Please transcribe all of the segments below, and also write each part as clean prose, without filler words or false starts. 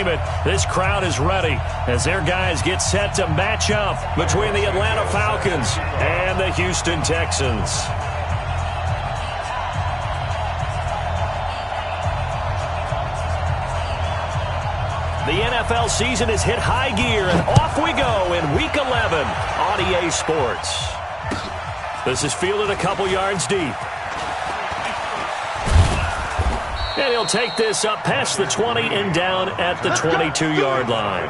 name it, this crowd is ready as their guys get set to match up between the Atlanta Falcons and the Houston Texans. The NFL season has hit high gear, and off we go in Week 11 on EA Sports. This is fielded a couple yards deep. And he'll take this up past the 20 and down at the 22-yard line.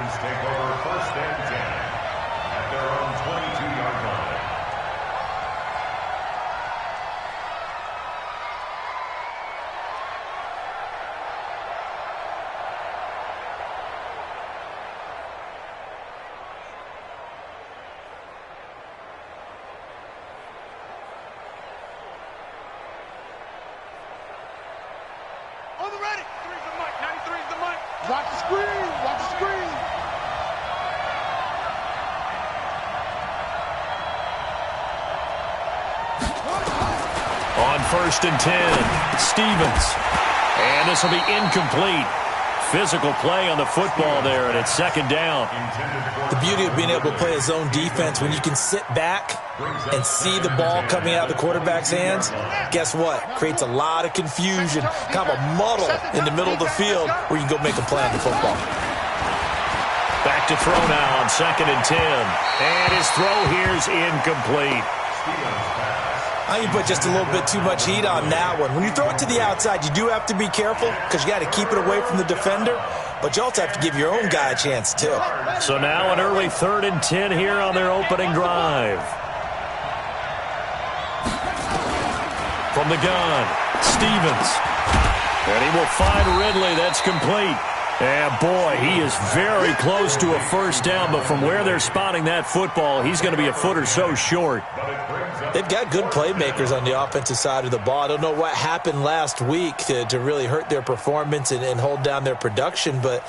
Watch the screen. Watch the screen. On 1st and 10, Stevens. And this will be incomplete. Physical play on the football there, and it's 2nd down. The beauty of being able to play a zone defense, when you can sit back and see the ball coming out of the quarterback's hands, guess what? Creates a lot of confusion, kind of a muddle in the middle of the field where you can go make a play on the football. Back to throw now on 2nd and 10. And his throw here's incomplete. I think you put just a little bit too much heat on that one. When you throw it to the outside, you do have to be careful because you got to keep it away from the defender, but you also have to give your own guy a chance too. So now an early 3rd and 10 here on their opening drive. From the gun, Stevens. And he will find Ridley. That's complete. And, boy, he is very close to a 1st down, but from where they're spotting that football, he's going to be a foot or so short. They've got good playmakers on the offensive side of the ball. I don't know what happened last week to really hurt their performance and hold down their production, but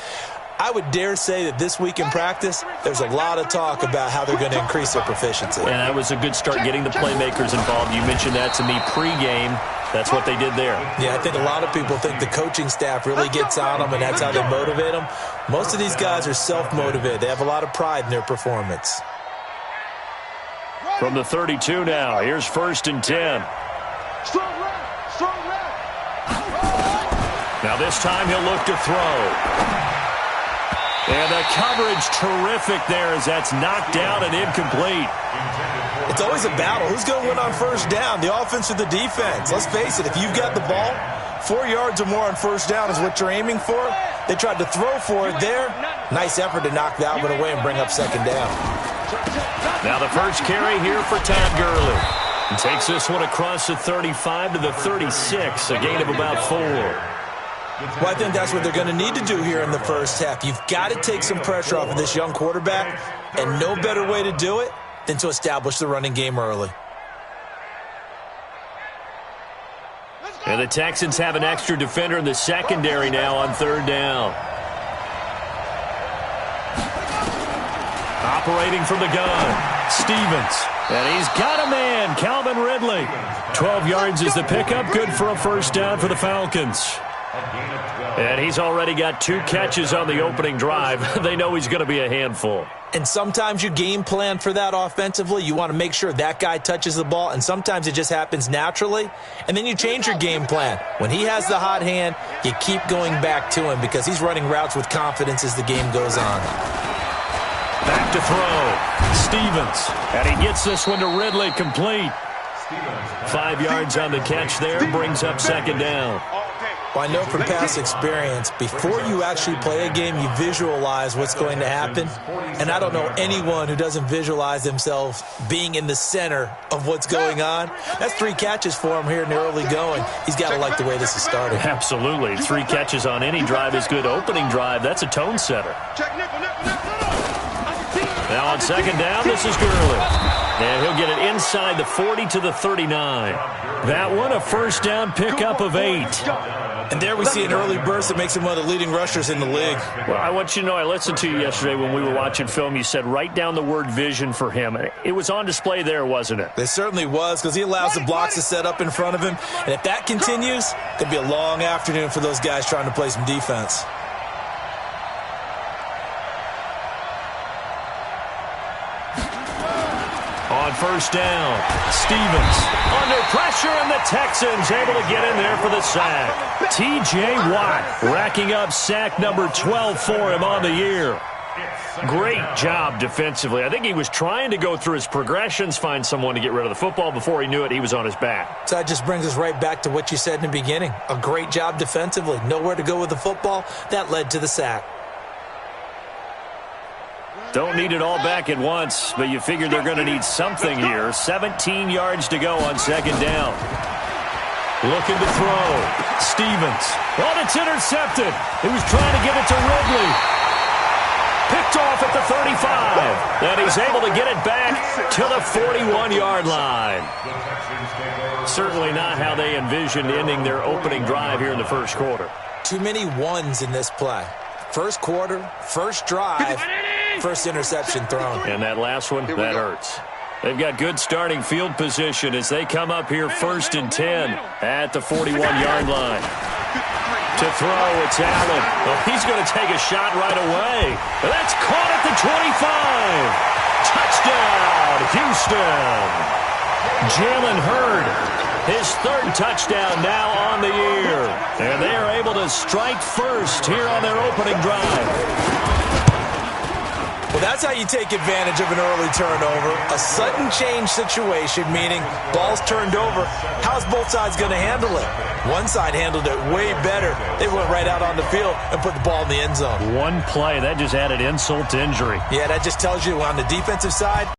I would dare say that this week in practice, there's a lot of talk about how they're going to increase their proficiency. And that was a good start, getting the playmakers involved. You mentioned that to me pregame. That's what they did there. Yeah, I think a lot of people think the coaching staff really gets on them, and that's how they motivate them. Most of these guys are self-motivated. They have a lot of pride in their performance. From the 32 now, here's 1st and 10. Strong left. Strong left. Now this time he'll look to throw. And the coverage terrific there as that's knocked down and incomplete. It's always a battle. Who's going to win on 1st down, the offense or the defense? Let's face it, if you've got the ball, 4 yards or more on 1st down is what you're aiming for. They tried to throw for it there. Nice effort to knock that one away and bring up 2nd down. Now the first carry here for Todd Gurley. He takes this one across the 35 to the 36, a gain of about 4. Well, I think that's what they're going to need to do here in the 1st half. You've got to take some pressure off of this young quarterback, and no better way to do it than to establish the running game early. And the Texans have an extra defender in the secondary now on 3rd down. Operating from the gun, Stevens. And he's got a man, Calvin Ridley. 12 yards is the pickup, good for a 1st down for the Falcons. And he's already got 2 catches on the opening drive. They know he's going to be a handful. And sometimes you game plan for that offensively. You want to make sure that guy touches the ball, and sometimes it just happens naturally. And then you change your game plan. When he has the hot hand, you keep going back to him because he's running routes with confidence as the game goes on. Back to throw, Stevens. And he gets this one to Ridley, complete. 5 yards on the catch there, brings up 2nd down. Well, I know from past experience, before you actually play a game, you visualize what's going to happen. And I don't know anyone who doesn't visualize themselves being in the center of what's going on. That's 3 catches for him here in the early going. He's got to like the way this is starting. Absolutely. 3 catches on any drive is good. Opening drive, that's a tone setter. Now on 2nd down, this is Gurley. And he'll get it inside the 40 to the 39. That one, a 1st down pickup of 8. And there we see an early burst that makes him one of the leading rushers in the league. Well, I want you to know, I listened to you yesterday when we were watching film. You said write down the word vision for him. It was on display there, wasn't it? It certainly was, because he allows the blocks to set up in front of him. And if that continues, it could be a long afternoon for those guys trying to play some defense. first down. Stevens under pressure, and the Texans able to get in there for the sack. T.J. Watt racking up sack number 12 for him on the year. Great job defensively. I think he was trying to go through his progressions, find someone to get rid of the football. Before he knew it, he was on his back. So that just brings us right back to what you said in the beginning. A great job defensively. Nowhere to go with the football. That led to the sack. Don't need it all back at once, but you figure they're going to need something here. 17 yards to go on second down. Looking to throw. Stevens. Oh, it's intercepted. He was trying to give it to Ridley. Picked off at the 35. And he's able to get it back to the 41-yard line. Certainly not how they envisioned ending their opening drive here in the first quarter. Too many ones in this play. First quarter, first drive, first interception thrown. And that last one, that hurts. They've got good starting field position as they come up here 1st and 10 at the 41-yard line. To throw, it's Allen. Well, he's going to take a shot right away. That's caught at the 25. Touchdown, Houston. Jalen Hurd, his 3rd touchdown now on the year. And they are able to strike first here on their opening drive. Well, that's how you take advantage of an early turnover. A sudden change situation, meaning ball's turned over. How's both sides going to handle it? One side handled it way better. They went right out on the field and put the ball in the end zone. One play, that just added insult to injury. Yeah, that just tells you on the defensive side,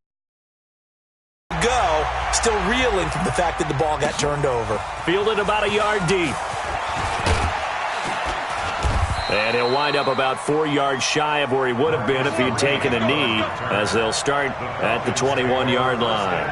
still reeling from the fact that the ball got turned over. Fielded about a yard deep. And he'll wind up about 4 yards shy of where he would have been if he had taken a knee, as they'll start at the 21-yard line.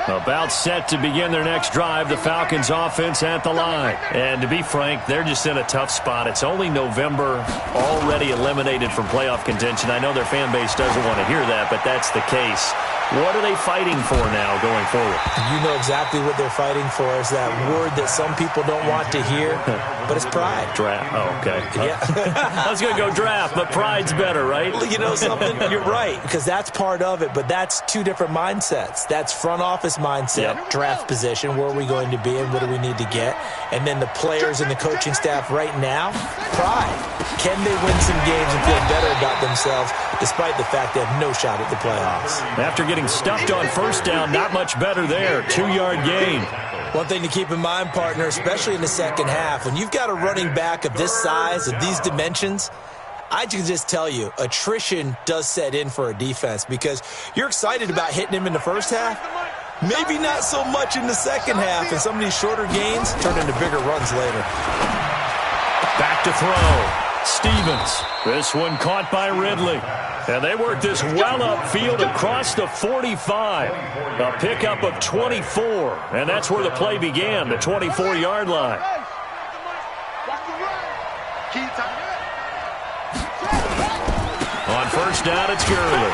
About set to begin their next drive, the Falcons offense at the line. And to be frank, they're just in a tough spot. It's only November, already eliminated from playoff contention. I know their fan base doesn't want to hear that, but that's the case. What are they fighting for now going forward? You know exactly what they're fighting for is that word that some people don't want to hear, but it's pride. Draft. Oh, okay. Yeah. I was going to go draft, but pride's better, right? You know something? You're right, because that's part of it, but that's two different mindsets. That's front office mindset, draft position, where are we going to be and what do we need to get? And then the players and the coaching staff right now, pride. Can they win some games and feel better about themselves despite the fact they have no shot at the playoffs? After getting stuffed on first down, not much better there. 2-yard gain. One thing to keep in mind, partner, especially in the second half, when you've got a running back of this size, of these dimensions, I can just tell you, attrition does set in for a defense because you're excited about hitting him in the first half. Maybe not so much in the second half, and some of these shorter gains turn into bigger runs later. Back to throw. Stevens. This one caught by Ridley. And they work this well upfield across the 45. A pickup of 24. And that's where the play began, the 24-yard line. On first down, it's Gurley.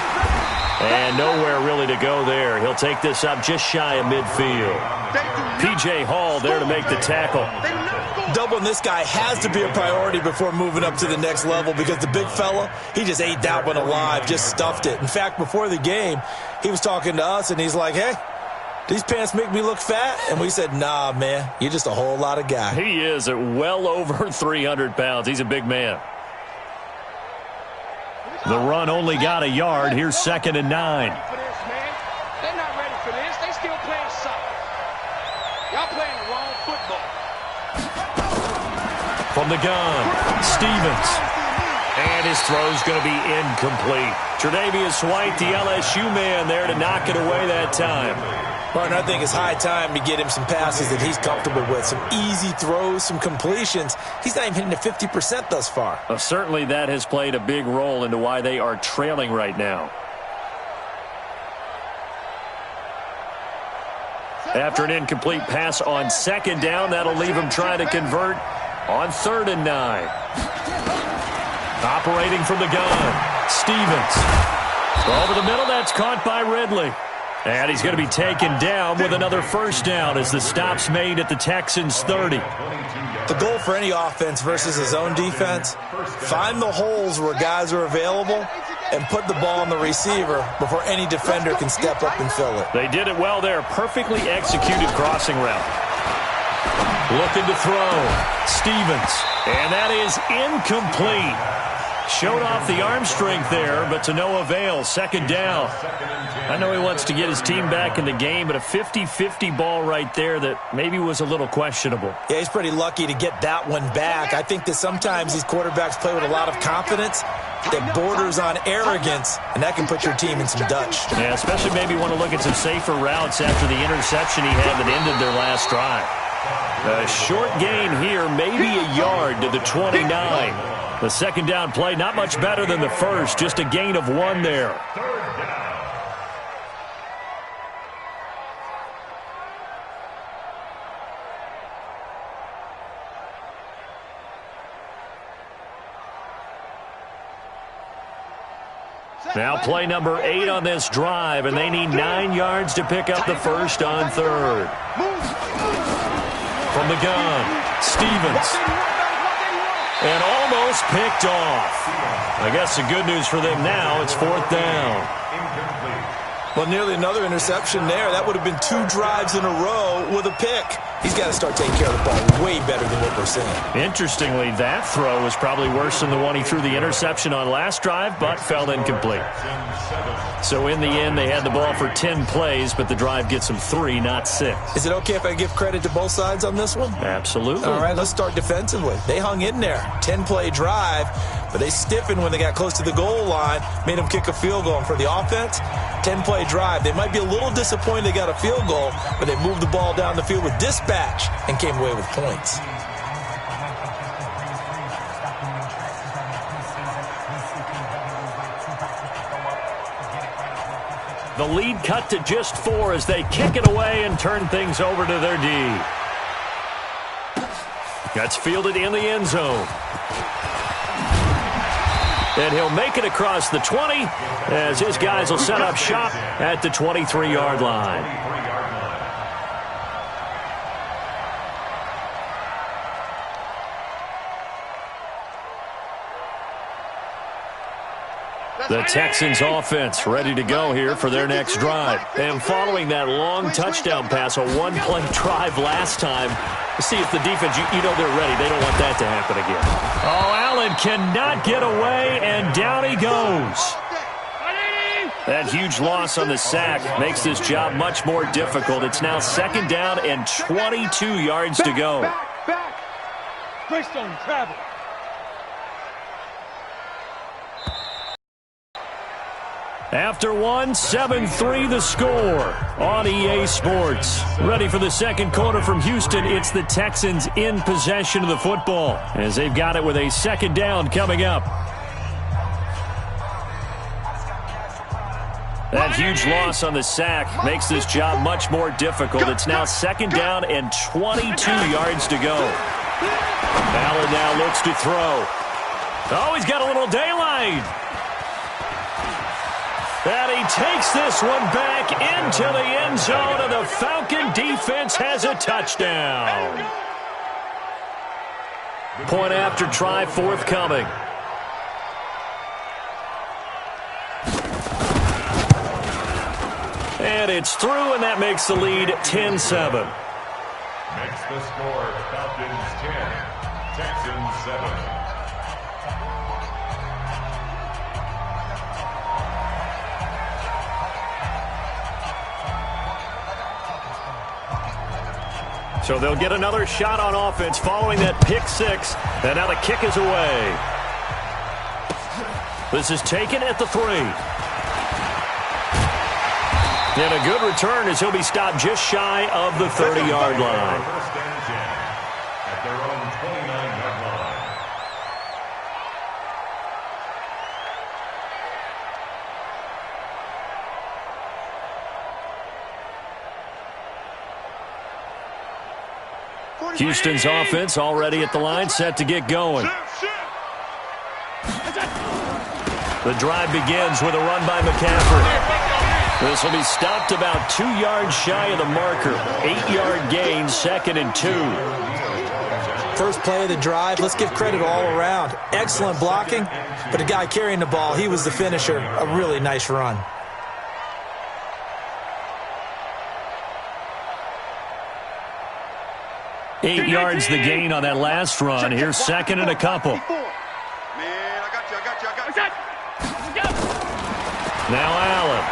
And nowhere really to go there. He'll take this up just shy of midfield. P.J. Hall there to make the tackle. Doubling this guy has to be a priority before moving up to the next level because the big fella, he just ate that one alive, just stuffed it. In fact, before the game, he was talking to us, and he's like, hey, these pants make me look fat? And we said, nah, man, you're just a whole lot of guy. He is at well over 300 pounds. He's a big man. The run only got a yard. Here's 2nd and 9. They're not ready for this. They still playing soccer. Y'all playing the wrong football. From the gun, Stevens. And his throw's going to be incomplete. Tre'Davious White, the LSU man there to knock it away that time. Martin, I think it's high time to get him some passes that he's comfortable with. Some easy throws, some completions. He's not even hitting the 50% thus far. Certainly that has played a big role into why they are trailing right now. After an incomplete pass on 2nd down, that'll leave him trying to convert on 3rd and 9. Operating from the gun, Stevens. Over the middle, that's caught by Ridley. And he's going to be taken down with another first down as the stop's made at the Texans' 30. The goal for any offense versus his own defense, find the holes where guys are available and put the ball on the receiver before any defender can step up and fill it. They did it well there. Perfectly executed crossing route. Looking to throw. Stevens. And that is incomplete. Showed off the arm strength there, but to no avail. Second down. I know he wants to get his team back in the game, but a 50-50 ball right there that maybe was a little questionable. Yeah, he's pretty lucky to get that one back. I think that sometimes these quarterbacks play with a lot of confidence that borders on arrogance, and that can put your team in some Dutch. Yeah, especially maybe want to look at some safer routes after the interception he had that ended their last drive. A short gain here, maybe a yard to the 29. The second down play, not much better than the first, just a gain of 1 there. Now play number 8 on this drive, and they need 9 yards to pick up the first on third. From the gun, Stevens. And almost picked off. I guess the good news for them now, it's 4th down. Well, nearly another interception there. That would have been 2 drives in a row with a pick. He's got to start taking care of the ball way better than what we're seeing. Interestingly, that throw was probably worse than the one he threw the interception on last drive, but fell incomplete. So in the end, they had the ball for 10 plays, but the drive gets them 3, not 6. Is it okay if I give credit to both sides on this one? Absolutely. All right, let's start defensively. They hung in there. 10-play drive, but they stiffened when they got close to the goal line, made them kick a field goal. And for the offense, 10-play drive. They might be a little disappointed they got a field goal, but they moved the ball down the field with dispatch and came away with points. The lead cut to just 4 as they kick it away and turn things over to their D. That's fielded in the end zone. And he'll make it across the 20 as his guys will set up shop at the 23-yard line. The Texans offense ready to go here for their next drive. And following that long touchdown pass, a 1-play drive last time, see if the defense, you know they're ready. They don't want that to happen again. Oh, Allen cannot get away, and down he goes. That huge loss on the sack makes this job much more difficult. It's now 2nd down and 22 yards to go. Back. Greystone, travel. After 1, 7-3 the score on EA Sports. Ready for the second quarter from Houston. It's the Texans in possession of the football as they've got it with a 2nd down coming up. That huge loss on the sack makes this job much more difficult. It's now 2nd down and 22 yards to go. Allen now looks to throw. Oh, he's got a little daylight. And he takes this one back into the end zone, and the Falcon defense has a touchdown. Point after try forthcoming. And it's through, and that makes the lead 10-7. Makes the score Falcons 10, Texans 7. So they'll get another shot on offense following that pick 6. And now the kick is away. This is taken at the 3. And a good return as he'll be stopped just shy of the 30-yard line. First and 10 at their own 29-yard line. Houston's offense already at the line, set to get going. The drive begins with a run by McCaffrey. This will be stopped about 2 yards shy of the marker. 8-yard gain, 2nd and 2. first play of the drive. Let's give credit all around. Excellent blocking, but the guy carrying the ball, he was the finisher. A really nice run. Eight yards the gain on that last run. Here's second and a couple. Now Allen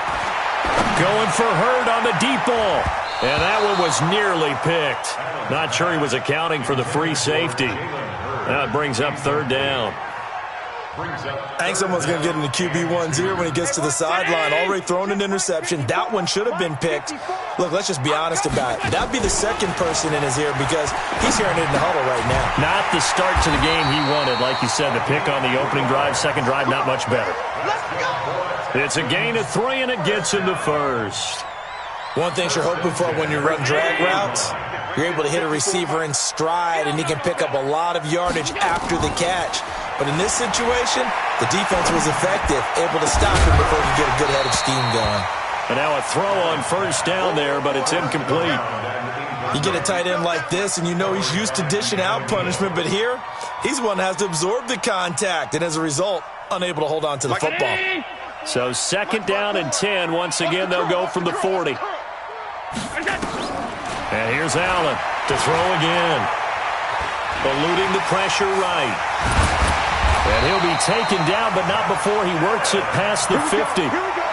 going for Hurd on the deep ball. And that one was nearly picked. Not sure he was accounting for the free safety. Now it brings up third down. I think someone's going to get into QB10 when he gets to the sideline. Already thrown an interception. That one should have been picked. Look, let's just be honest about it. That'd be the second person in his ear because he's hearing it in the huddle right now. Not the start to the game he wanted. Like you said, the pick on the opening drive, second drive, not much better. It's a gain of 3, and it gets him the first. One thing you're hoping for when you run drag routes, you're able to hit a receiver in stride, and he can pick up a lot of yardage after the catch. But in this situation, the defense was effective, able to stop him before he could get a good head of steam going. And now a throw on first down there, but it's incomplete. You get a tight end like this, and you know he's used to dishing out punishment, but here, he's the one that has to absorb the contact, and as a result, unable to hold on to the football. So second down and 10. Once again, they'll go from the 40. And here's Allen to throw again. Eluding the pressure right. And he'll be taken down, but not before he works it past the 50.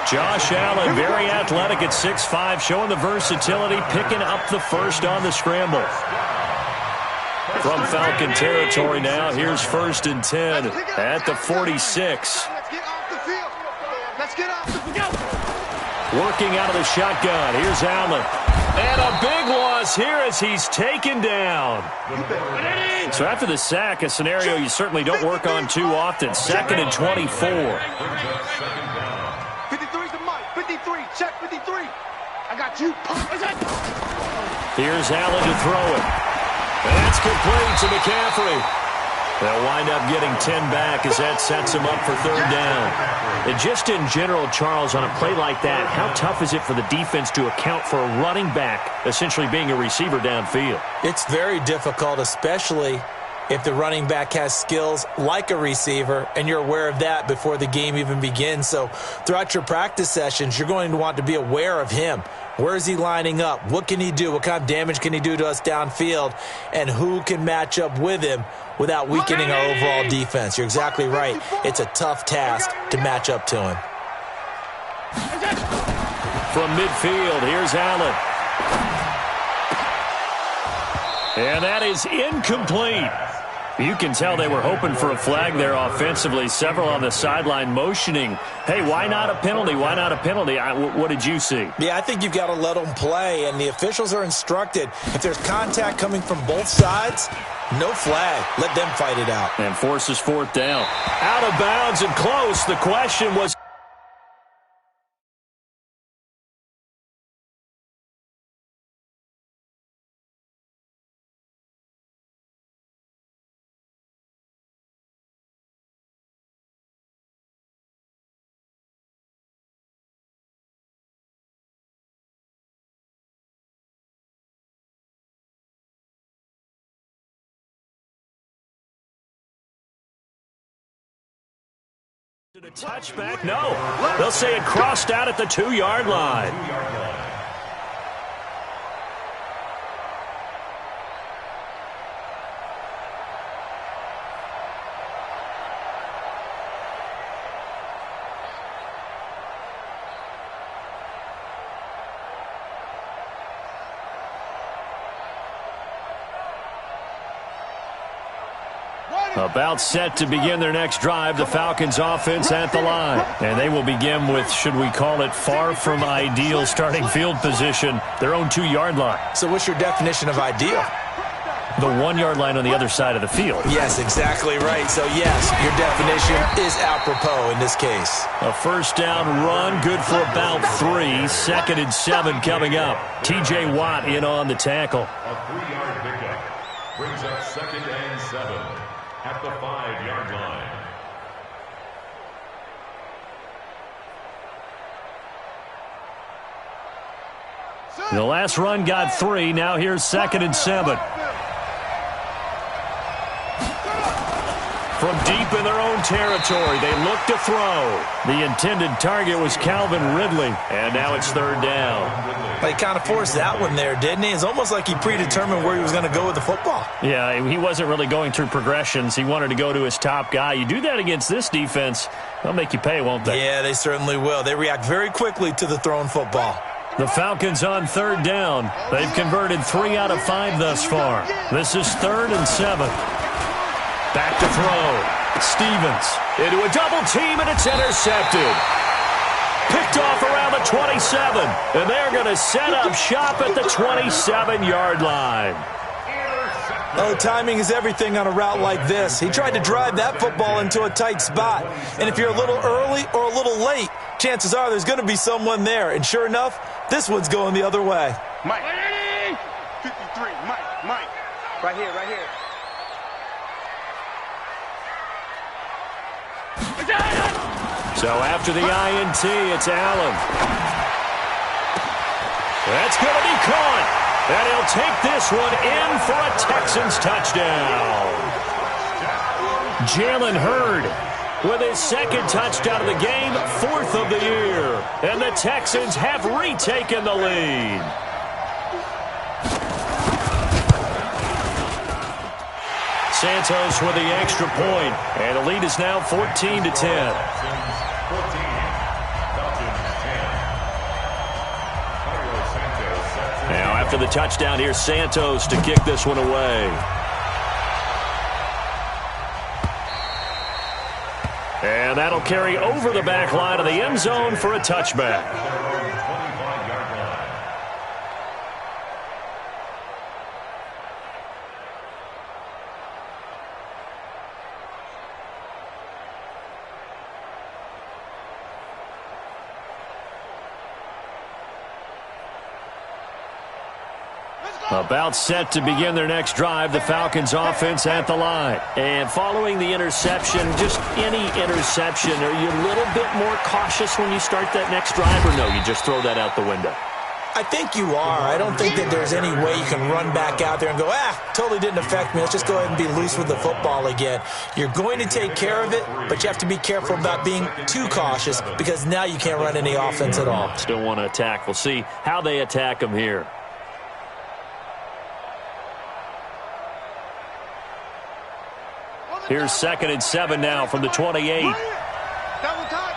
Josh Allen, very athletic at 6'5", showing the versatility, picking up the first on the scramble. From Falcon territory now, here's first and 10 at the 46. Working out of the shotgun. Here's Allen. And a big loss here as he's taken down. So after the sack, a scenario you certainly don't work on too often. Second and 24. 53's the mic. 53. Check 53. I got you. Here's Allen to throw it. And that's complete to McCaffrey. They'll wind up getting 10 back as that sets him up for third down. And just in general, Charles, on a play like that, how tough is it for the defense to account for a running back essentially being a receiver downfield? It's very difficult, especially if the running back has skills like a receiver, and you're aware of that before the game even begins. So throughout your practice sessions, you're going to want to be aware of him. Where is he lining up? What can he do? What kind of damage can he do to us downfield? And who can match up with him without weakening our overall defense? You're exactly right. It's a tough task to match up to him. From midfield, here's Allen. And that is incomplete. You can tell they were hoping for a flag there offensively. Several on the sideline motioning, hey, why not a penalty? Why not a penalty? What did you see? Yeah, I think you've got to let them play, and the officials are instructed. If there's contact coming from both sides, no flag. Let them fight it out. And forces fourth down. Out of bounds and close. The question was... A touchback? No. They'll say it crossed out at the 2-yard line. About set to begin their next drive, the Falcons offense at the line. And they will begin with, should we call it, far from ideal starting field position, their own 2-yard line. So what's your definition of ideal? The 1-yard line on the other side of the field. Yes, exactly right. So, yes, your definition is apropos in this case. A first down run, good for about 3. Second and 7 coming up. T.J. Watt in on the tackle. A 3-yard pickup brings up second and 7 at the 5-yard line. The last run got 3. Now here's second and 7. From deep in their own territory, they look to throw. The intended target was Calvin Ridley, and now it's third down. He kind of forced that one there, didn't he? It's almost like he predetermined where he was going to go with the football. Yeah, he wasn't really going through progressions. He wanted to go to his top guy. You do that against this defense, they'll make you pay, won't they? Yeah, they certainly will. They react very quickly to the thrown football. The Falcons on third down. They've converted 3 out of 5 thus far. This is 3rd and 7. Back to throw. Stevens into a double team, and it's intercepted. Picked off around the 27, and they're going to set up shop at the 27-yard line. Oh, timing is everything on a route like this. He tried to drive that football into a tight spot. And if you're a little early or a little late, chances are there's going to be someone there. And sure enough, this one's going the other way. Mike. 53. Mike. Right here. So after the INT, it's Allen. That's going to be caught. And he'll take this one in for a Texans touchdown. Jalen Hurd with his 2nd touchdown of the game, 4th of the year. And the Texans have retaken the lead. Santos with the extra point, and the lead is now 14-10. Now after the touchdown, here's Santos to kick this one away. And that'll carry over the back line of the end zone for a touchback. About set to begin their next drive, the Falcons offense at the line. And following the interception, just any interception, are you a little bit more cautious when you start that next drive, or no, you just throw that out the window? I think you are. I don't think that there's any way you can run back out there and go, totally didn't affect me. Let's just go ahead and be loose with the football again. You're going to take care of it, but you have to be careful about being too cautious because now you can't run any offense at all. Still want to attack. We'll see how they attack them here. Here's 2nd and 7 now from the 28. Double time.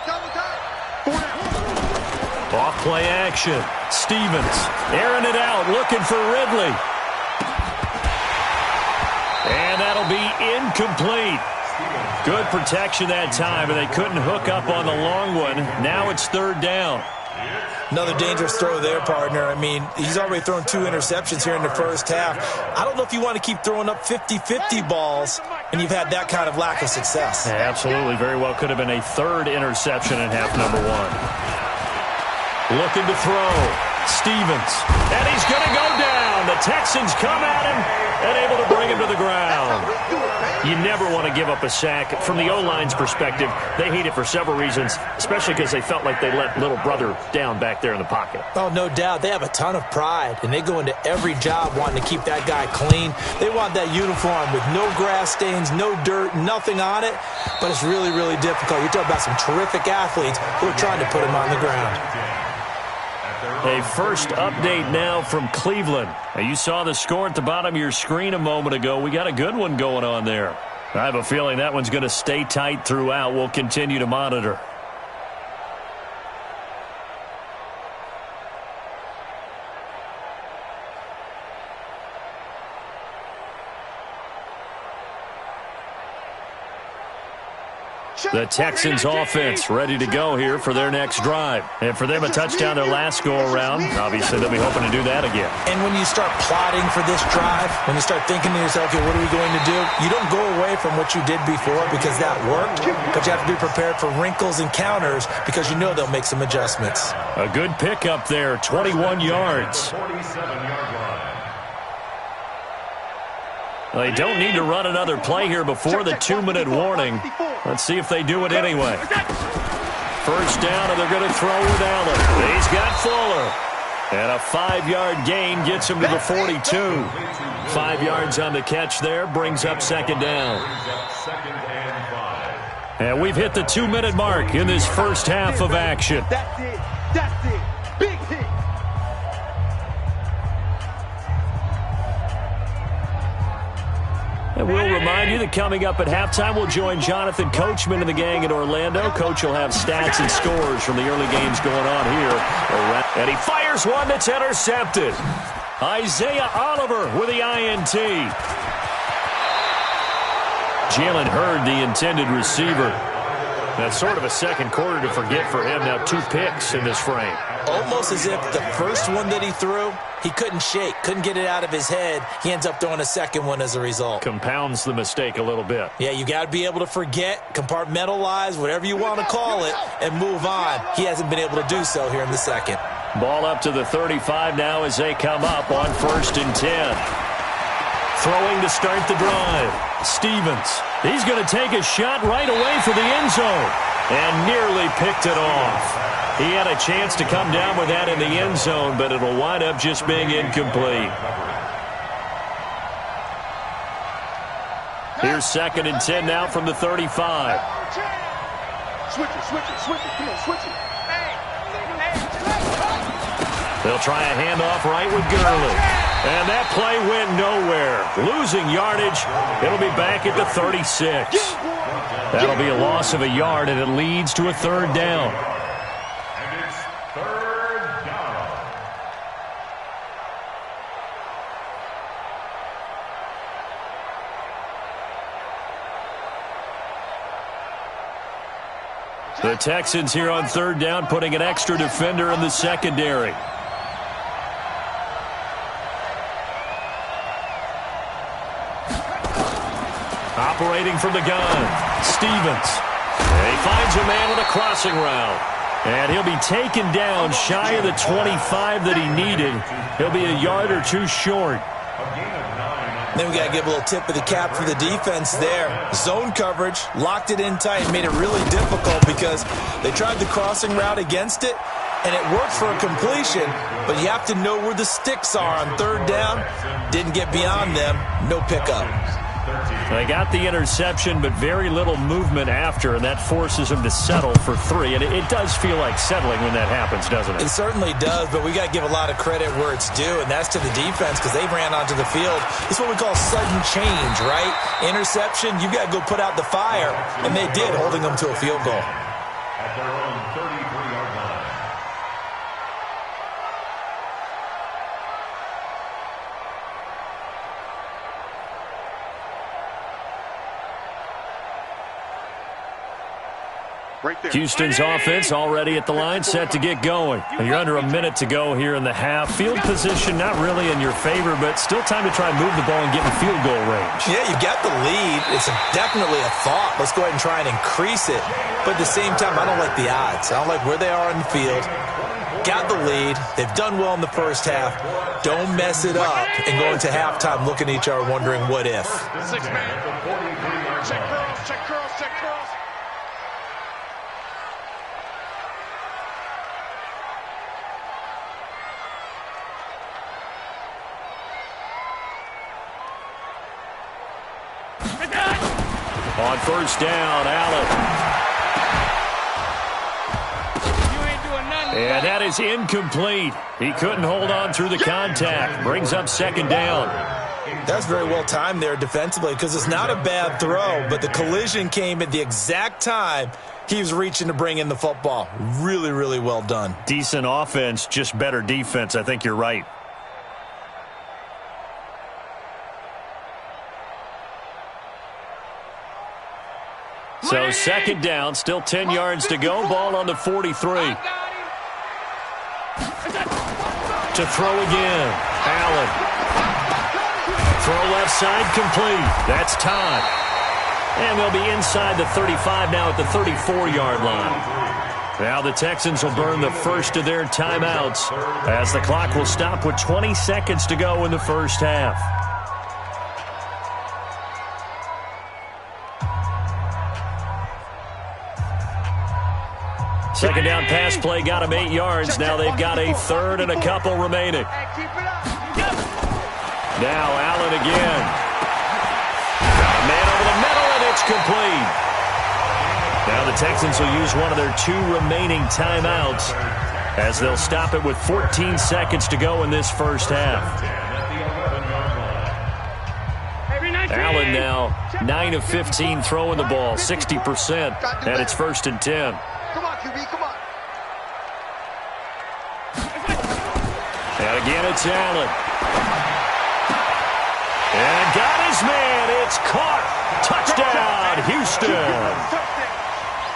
Off play action. Stevens airing it out, looking for Ridley. And that'll be incomplete. Good protection that time, and they couldn't hook up on the long one. Now it's 3rd down. Another dangerous throw there, partner. I mean, he's already thrown 2 interceptions here in the first half. I don't know if you want to keep throwing up 50-50 balls and you've had that kind of lack of success. Yeah, absolutely. Very well could have been a 3rd interception in half number 1. Looking to throw. Stevens. And he's going to go down. The Texans come at him and able to bring him to the ground. You never want to give up a sack. From the O-line's perspective, they hate it for several reasons, especially because they felt like they let little brother down back there in the pocket. Oh, no doubt. They have a ton of pride, and they go into every job wanting to keep that guy clean. They want that uniform with no grass stains, no dirt, nothing on it, but it's really, really difficult. You're talking about some terrific athletes who are trying to put him on the ground. A first update now from Cleveland. Now, you saw the score at the bottom of your screen a moment ago. We got a good one going on there. I have a feeling that one's going to stay tight throughout. We'll continue to monitor. The Texans offense ready to go here for their next drive. And for them, a touchdown their last go-around. Obviously, they'll be hoping to do that again. And when you start plotting for this drive, when you start thinking to yourself, okay, what are we going to do? You don't go away from what you did before because that worked, but you have to be prepared for wrinkles and counters because you know they'll make some adjustments. A good pickup there, 21 yards. They don't need to run another play here before the 2-minute warning. Let's see if they do it anyway. First down, and they're going to throw with Allen. He's got Fuller. And a 5-yard gain gets him to the 42. 5 yards on the catch there, brings up second down. And we've hit the 2-minute mark in this first half of action. That's it. That's it. Big hit. And we'll remind you that coming up at halftime, we'll join Jonathan Coachman and the gang in Orlando. Coach will have stats and scores from the early games going on here. And he fires one that's intercepted. Isaiah Oliver with the INT. Jalen Hurd, the intended receiver. That's sort of a second quarter to forget for him. Now 2 picks in this frame. Almost as if the first one that he threw, he couldn't shake, couldn't get it out of his head. He ends up throwing a second one as a result. Compounds the mistake a little bit. Yeah, you got to be able to forget, compartmentalize, whatever you want to call it, and move on. He hasn't been able to do so here in the second. Ball up to the 35 now as they come up on 1st and 10. Throwing to start the drive. Stevens. He's going to take a shot right away for the end zone. And nearly picked it off. He had a chance to come down with that in the end zone, but it'll wind up just being incomplete. Here's 2nd and 10 now from the 35. Switch it. Come on, switch it. They'll try a handoff right with Gurley. And that play went nowhere. Losing yardage. It'll be back at the 36. That'll be a loss of a yard, and it leads to a 3rd down. And it's 3rd down. The Texans here on 3rd down, putting an extra defender in the secondary. Operating from the gun, Stevens. And he finds a man with a crossing route. And he'll be taken down shy of the 25 that he needed. He'll be a yard or 2 short. Then we got to give a little tip of the cap for the defense there. Zone coverage, locked it in tight, made it really difficult because they tried the crossing route against it, and it worked for a completion, but you have to know where the sticks are on 3rd down. Didn't get beyond them, no pickup. They got the interception, but very little movement after, and that forces them to settle for 3. And it does feel like settling when that happens, doesn't it? It certainly does, but we got to give a lot of credit where it's due, and that's to the defense because they ran onto the field. It's what we call sudden change, right? Interception, you got to go put out the fire, and they did, holding them to a field goal. At their own 33-yard line. Right there. Houston's offense already at the line, set to get going. You're under a minute to go here in the half. Field position not really in your favor, but still time to try and move the ball and get in field goal range. Yeah, you got the lead. It's definitely a thought. Let's go ahead and try and increase it. But at the same time, I don't like the odds. I don't like where they are in the field. Got the lead. They've done well in the first half. Don't mess it up and go into halftime looking at each other wondering what if. 6 man. Check curls. On 1st down, Allen. You ain't doing nothing. And that is incomplete. He couldn't hold on through the contact. Brings up 2nd down. That's very well timed there defensively because it's not a bad throw, but the collision came at the exact time he was reaching to bring in the football. Really, really well done. Decent offense, just better defense. I think you're right. So 2nd down, still 10 yards to go. Ball on the 43. To throw again. Allen. Throw left side complete. That's Todd. And they'll be inside the 35 now at the 34-yard line. Now the Texans will burn the first of their timeouts as the clock will stop with 20 seconds to go in the first half. Second down pass play got him 8 yards. Now they've got a third and a couple remaining. Now Allen again. Got a man over the middle, and it's complete. Now the Texans will use one of their 2 remaining timeouts as they'll stop it with 14 seconds to go in this first half. Allen now 9 of 15 throwing the ball, 60%, and it's 1st and 10. Come on, QB, come on. And again, it's Allen. And got his man. It's caught. Touchdown, Houston.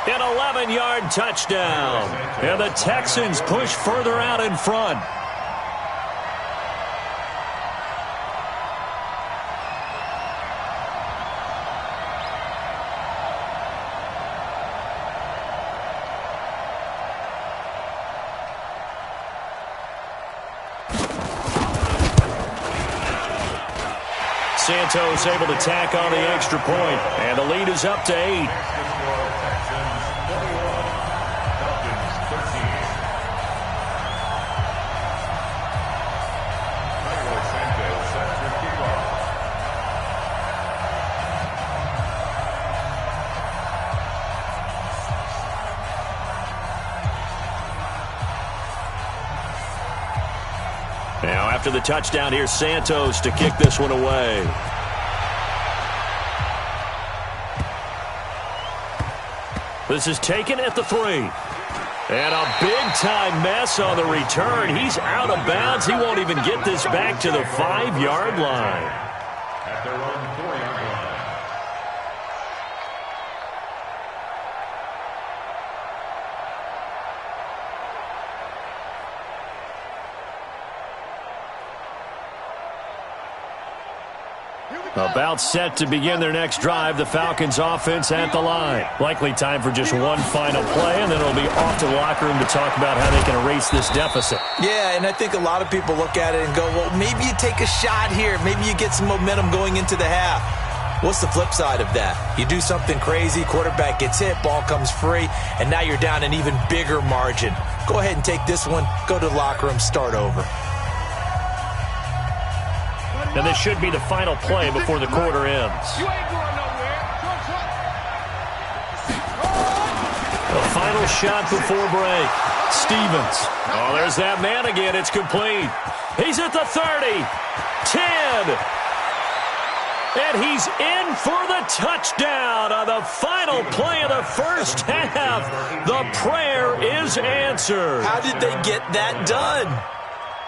An 11-yard touchdown. And the Texans push further out in front. Santos able to tack on the extra point, and the lead is up to 8. Now after the touchdown, here's Santos to kick this one away. This is taken at the 3. And a big-time mess on the return. He's out of bounds. He won't even get this back to the 5-yard line. At their own 4-yard line. About set to begin their next drive, the Falcons offense at the line. Likely time for just one final play, and then it'll be off to the locker room to talk about how they can erase this deficit. Yeah, and I think a lot of people look at it and go, well, maybe you take a shot here. Maybe you get some momentum going into the half. What's the flip side of that? You do something crazy, quarterback gets hit, ball comes free, and now you're down an even bigger margin. Go ahead and take this one, go to the locker room, start over. And this should be the final play before the quarter ends. You ain't going nowhere. The final shot before break. Stevens. Oh, there's that man again. It's complete. He's at the 30. 10. And he's in for the touchdown on the final play of the first half. The prayer is answered. How did they get that done?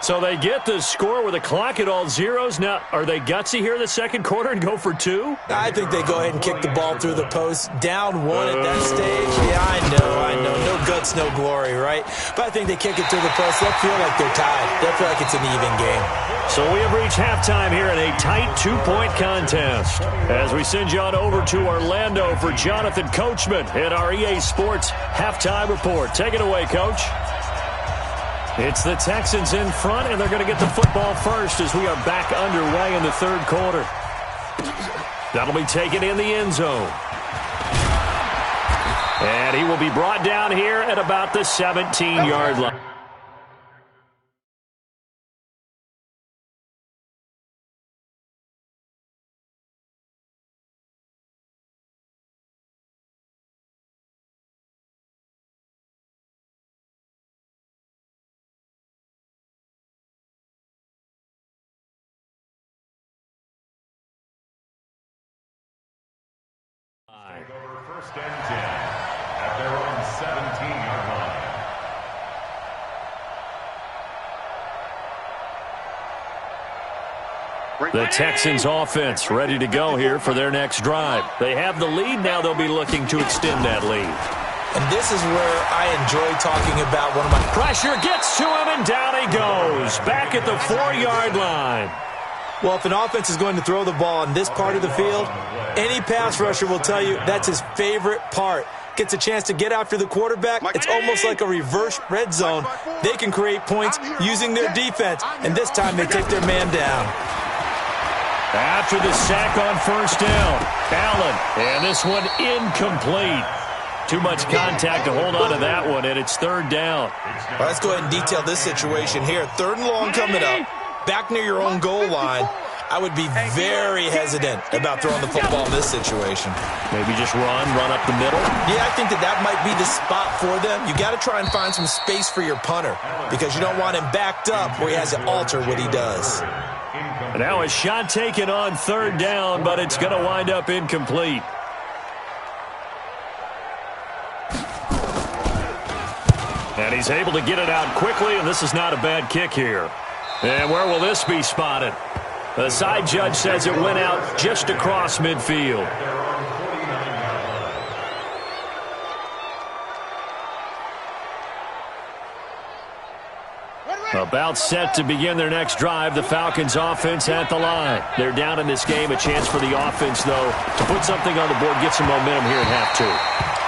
So they get the score with a clock at all zeros. Now, are they gutsy here in the second quarter and go for 2? I think they go ahead and kick the ball through the post. Down 1 at that stage. Yeah, I know. No guts, no glory, right? But I think they kick it through the post. They'll feel like they're tied. They'll feel like it's an even game. So we have reached halftime here in a tight 2-point contest. As we send you on over to Orlando for Jonathan Coachman in our EA Sports Halftime Report. Take it away, Coach. It's the Texans in front, and they're going to get the football first as we are back underway in the third quarter. That'll be taken in the end zone. And he will be brought down here at about the 17-yard line. Over 1st and 10 at their own 17-yard line. The Texans offense ready to go here for their next drive. They have the lead. Now they'll be looking to extend that lead. And this is where I enjoy talking about one of my... Pressure gets to him, and down he goes. Back at the 4-yard line. Well, if an offense is going to throw the ball in this part of the field, any pass rusher will tell you that's his favorite part. Gets a chance to get after the quarterback. It's almost like a reverse red zone. They can create points using their defense, and this time they take their man down. After the sack on 1st down, Allen, and this one incomplete. Too much contact to hold on to that one, and it's third down. Well, let's go ahead and detail this situation here. Third and long coming up, back near your own goal line. I would be very hesitant about throwing the football in this situation. Maybe just run up the middle. Yeah, I think that might be the spot for them. You got to try and find some space for your punter because you don't want him backed up where he has to alter what he does. And now a shot taken on third down, but it's going to wind up incomplete. And he's able to get it out quickly, and this is not a bad kick here. And where will this be spotted? The side judge says it went out just across midfield. About set to begin their next drive, the Falcons offense at the line. They're down in this game. A chance for the offense, though, to put something on the board, get some momentum here in half two.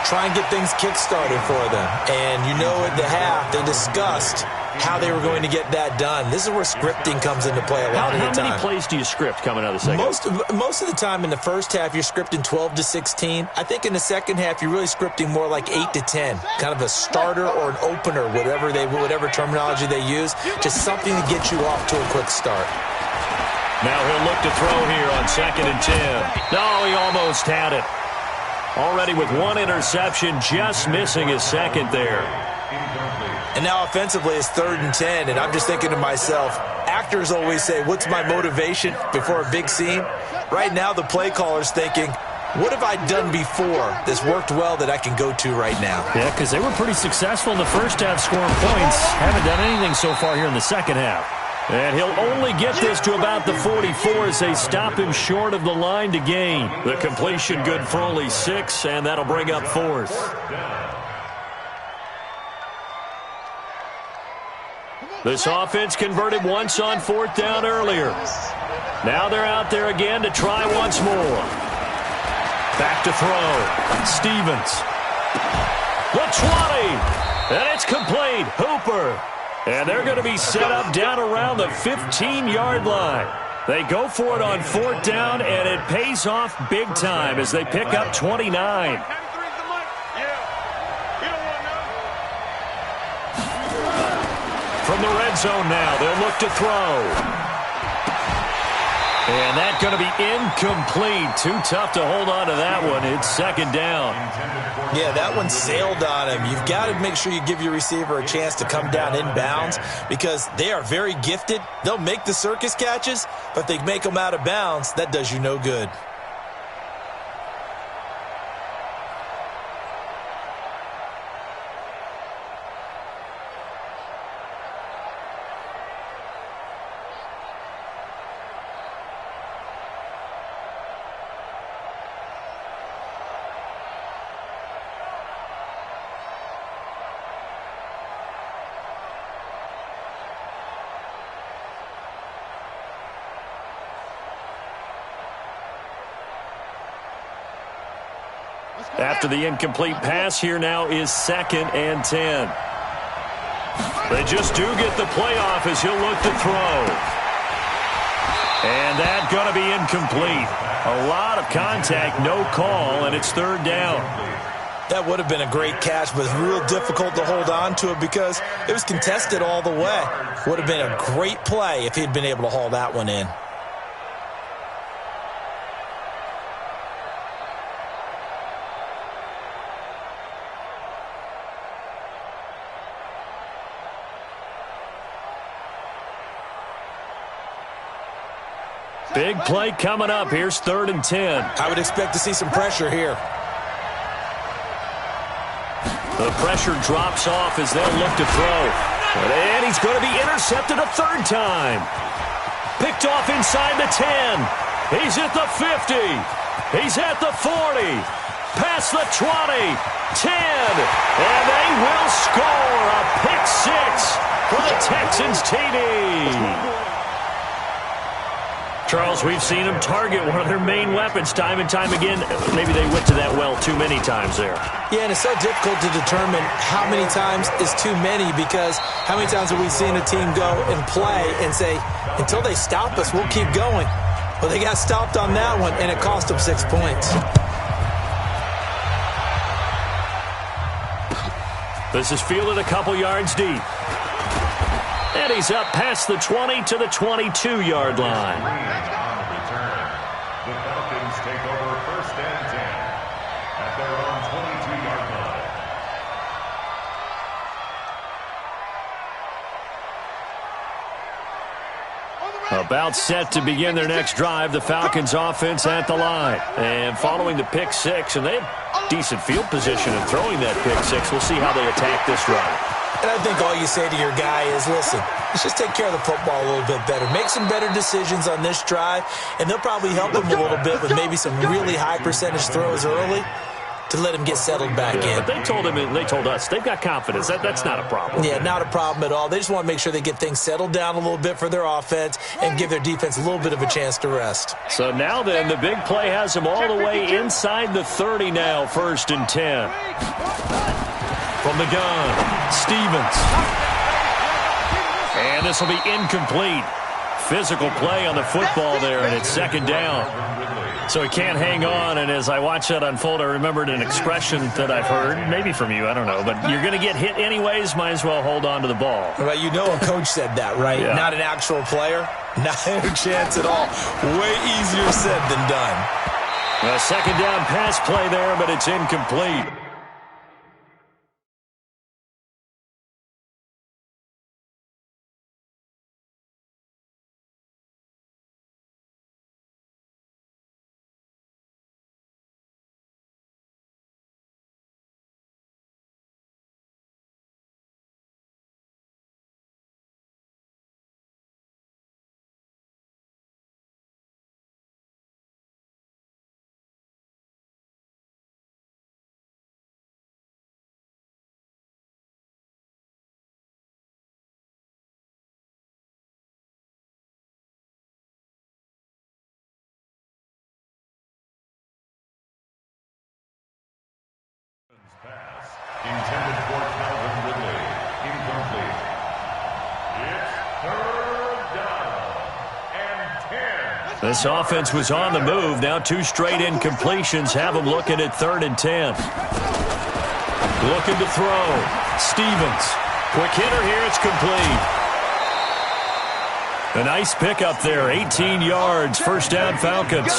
Try and get things kick-started for them. And you know at the half, they discussed how they were going to get that done. This is where scripting comes into play a lot of the time. How many plays do you script coming out of the second? Most of the time in the first half, you're scripting 12 to 16. I think in the second half, you're really scripting more like 8 to 10. Kind of a starter or an opener, whatever terminology they use. Just something to get you off to a quick start. Now he'll look to throw here on 2nd and 10. No, he almost had it. Already with one interception, just missing his second there. And now offensively it's 3rd and 10, and I'm just thinking to myself, actors always say, what's my motivation before a big scene? Right now the play caller's thinking, what have I done before that's worked well that I can go to right now? Yeah, because they were pretty successful in the first half scoring points. Haven't done anything so far here in the second half. And he'll only get this to about the 44 as they stop him short of the line to gain. The completion good for only 6, and that'll bring up 4th. This offense converted once on 4th down earlier. Now they're out there again to try once more. Back to throw. Stevens. The 20. And it's complete. Hooper. And they're going to be set up down around the 15-yard line. They go for it on 4th down, and it pays off big time as they pick up 29. From the red zone now, they'll look to throw. And that's going to be incomplete. Too tough to hold on to that one. It's 2nd down. Yeah, that one sailed on him. You've got to make sure you give your receiver a chance to come down inbounds because they are very gifted. They'll make the circus catches, but they make them out of bounds. That does you no good. After the incomplete pass, here now is 2nd and 10. They just do get the playoff as he'll look to throw. And that's going to be incomplete. A lot of contact, no call, and it's 3rd down. That would have been a great catch, but it's real difficult to hold on to it because it was contested all the way. Would have been a great play if he'd been able to haul that one in. Big play coming up. Here's 3rd and 10. I would expect to see some pressure here. The pressure drops off as they'll look to throw. And he's going to be intercepted a 3rd time. Picked off inside the 10. He's at the 50. He's at the 40. Past the 20. 10. And they will score a pick 6 for the Texans TD. Charles, we've seen them target one of their main weapons time and time again. Maybe they went to that well too many times there. Yeah, and it's so difficult to determine how many times is too many because how many times have we seen a team go and play and say, until they stop us, we'll keep going. Well, they got stopped on that one, and it cost them 6 points. This is fielded a couple yards deep. And he's up past the 20 to the 22-yard line. On the return, the Falcons take over 1st and 10 at their own 22-yard line. About set to begin their next drive, the Falcons offense at the line. And following the pick six, and they have decent field position in throwing that pick six. We'll see how they attack this drive. And I think all you say to your guy is, listen, let's just take care of the football a little bit better. Make some better decisions on this drive, and they'll probably help him a little bit with maybe some really high percentage throws early to let him get settled back in. But they told him, and they told us, they've got confidence. That's not a problem. Yeah, not a problem at all. They just want to make sure they get things settled down a little bit for their offense and give their defense a little bit of a chance to rest. So now then, the big play has them all the way inside the 30 now, 1st and 10. From the gun, Stevens. And this will be incomplete. Physical play on the football there, and it's 2nd down. So he can't hang on, and as I watch that unfold, I remembered an expression that I've heard, maybe from you, I don't know, but you're going to get hit anyways, might as well hold on to the ball. Well, you know a coach said that, right? Yeah. Not an actual player. Not a chance at all. Way easier said than done. A 2nd down pass play there, but it's incomplete. Pass intended for Calvin Ridley. Incomplete. It's 3rd down and 10. This offense was on the move. Now 2 straight incompletions have them looking at 3rd and 10. Looking to throw. Stevens. Quick hitter here. It's complete. A nice pickup there. 18 yards. 1st down Falcons.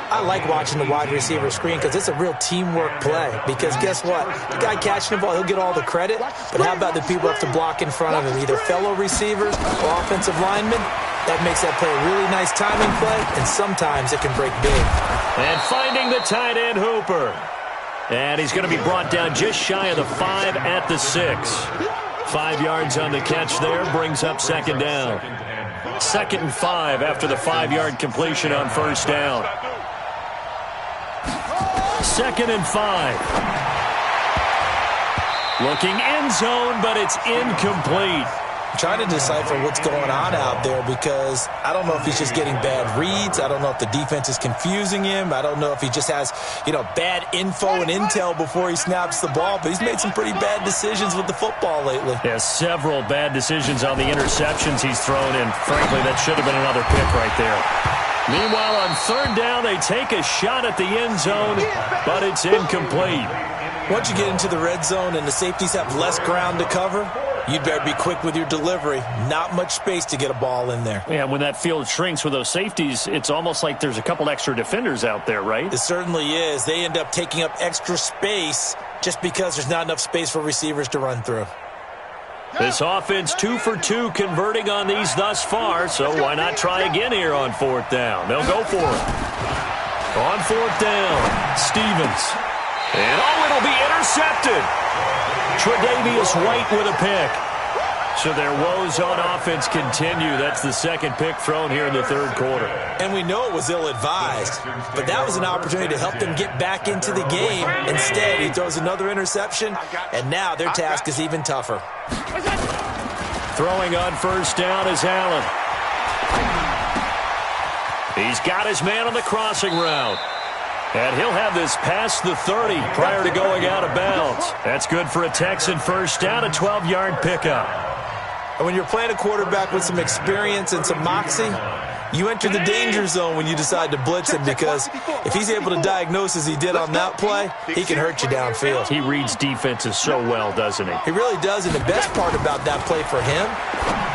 I like watching the wide receiver screen because it's a real teamwork play. Because guess what? The guy catching the ball, he'll get all the credit. But how about the people who have to block in front of him? Either fellow receivers or offensive linemen. That makes that play a really nice timing play, and sometimes it can break big. And finding the tight end, Hooper. And he's going to be brought down just shy of the 5 at the 6. 5 yards on the catch there, brings up 2nd down. 2nd and 5 after the 5-yard completion on 1st down. 2nd and 5. Looking end zone, but it's incomplete. Trying to decipher what's going on out there because I don't know if he's just getting bad reads. I don't know if the defense is confusing him. I don't know if he just has, bad info and intel before he snaps the ball. But he's made some pretty bad decisions with the football lately. Yeah, several bad decisions on the interceptions he's thrown in. Frankly, that should have been another pick right there. Meanwhile, on 3rd down, they take a shot at the end zone, but it's incomplete. Once you get into the red zone and the safeties have less ground to cover, you'd better be quick with your delivery. Not much space to get a ball in there. Yeah, when that field shrinks with those safeties, it's almost like there's a couple extra defenders out there, right? It certainly is. They end up taking up extra space just because there's not enough space for receivers to run through. This offense 2 for 2 converting on these thus far, so why not try again here on 4th down? They'll go for it. On 4th down, Stevens. And it'll be intercepted. Tre'Davious White with a pick. So their woes on offense continue. That's the 2nd pick thrown here in the 3rd quarter. And we know it was ill-advised, but that was an opportunity to help them get back into the game. Instead, he throws another interception, and now their task is even tougher. Throwing on 1st down is Allen. He's got his man on the crossing route. And he'll have this past the 30 prior to going out of bounds. That's good for a Texan 1st down, a 12-yard pickup. And when you're playing a quarterback with some experience and some moxie, You enter the danger zone when you decide to blitz him, because if he's able to diagnose as he did on that play, he can hurt you downfield. He reads defenses so well, doesn't he? He really does, and the best part about that play for him,